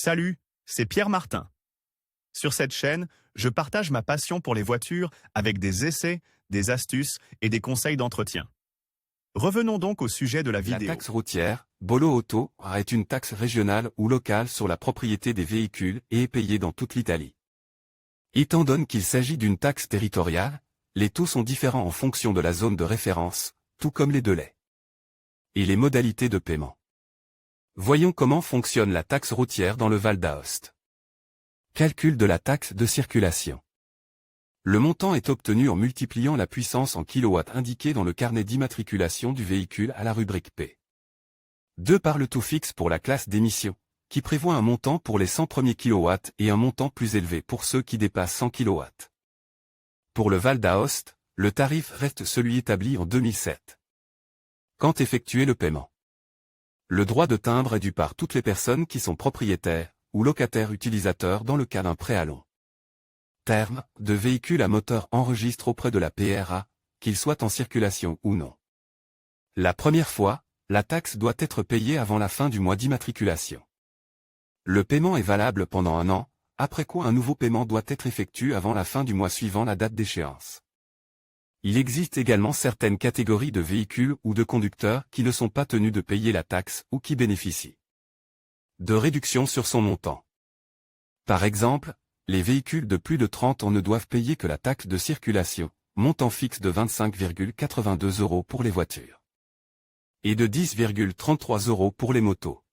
Salut, c'est Pierre Martin. Sur cette chaîne, je partage ma passion pour les voitures avec des essais, des astuces et des conseils d'entretien. Revenons donc au sujet de la La vidéo. taxe routière, Bollo Auto, est une taxe régionale ou locale sur la propriété des véhicules et est payée dans toute l'Italie. Étant donné qu'il s'agit d'une taxe territoriale, les taux sont différents en fonction de la zone de référence, tout comme les délais. Et les modalités de paiement. Voyons comment fonctionne la taxe routière dans le Val d'Aoste. Calcul de la taxe de circulation. Le montant est obtenu en multipliant la puissance en kilowatts indiquée dans le carnet d'immatriculation du véhicule à la rubrique P. 2 par le taux fixe pour la classe d'émission, qui prévoit un montant pour les 100 premiers kilowatts et un montant plus élevé pour ceux qui dépassent 100 kilowatts. Pour le Val d'Aoste, le tarif reste celui établi en 2007. Quand effectuer le paiement? Le droit de timbre est dû par toutes les personnes qui sont propriétaires ou locataires utilisateurs dans le cas d'un prêt à long terme de véhicules à moteur enregistre auprès de la PRA, qu'ils soient en circulation ou non. La première fois, la taxe doit être payée avant la fin du mois d'immatriculation. Le paiement est valable pendant un an, après quoi un nouveau paiement doit être effectué avant la fin du mois suivant la date d'échéance. Il existe également certaines catégories de véhicules ou de conducteurs qui ne sont pas tenus de payer la taxe ou qui bénéficient de réductions sur son montant. Par exemple, les véhicules de plus de 30 ans ne doivent payer que la taxe de circulation, montant fixe de 25,82 € pour les voitures et de 10,33 € pour les motos.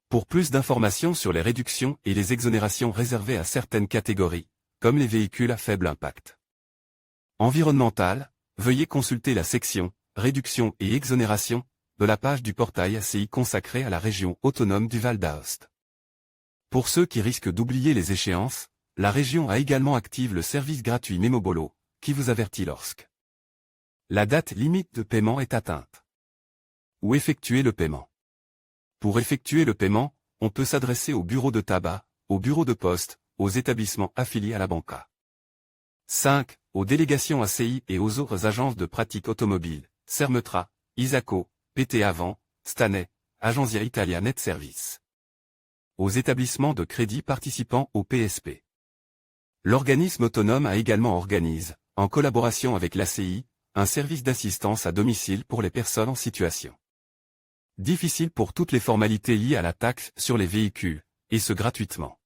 Pour plus d'informations sur les réductions et les exonérations réservées à certaines catégories, comme les véhicules à faible impact environnemental, veuillez consulter la section « Réductions et exonérations » de la page du portail ACI consacrée à la région autonome du Val d'Aoste. Pour ceux qui risquent d'oublier les échéances, la région a également activé le service gratuit MemoBollo, qui vous avertit lorsque la date limite de paiement est atteinte. Où effectuer le paiement? Pour effectuer le paiement, on peut s'adresser au bureau de tabac, au bureau de poste, aux établissements affiliés à la Banca. 5. Aux délégations ACI et aux autres agences de pratique automobile, Sermetra, Isaco, PT Avant, Stanley, Agenzia Italia Net Service. Aux établissements de crédit participant au PSP. L'organisme autonome a également organisé, en collaboration avec l'ACI, un service d'assistance à domicile pour les personnes en situation difficile pour toutes les formalités liées à la taxe sur les véhicules, et ce gratuitement.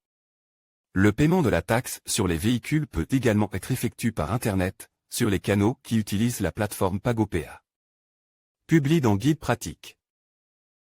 Le paiement de la taxe sur les véhicules peut également être effectué par Internet, sur les canaux qui utilisent la plateforme PagoPA. Publié dans Guide pratique.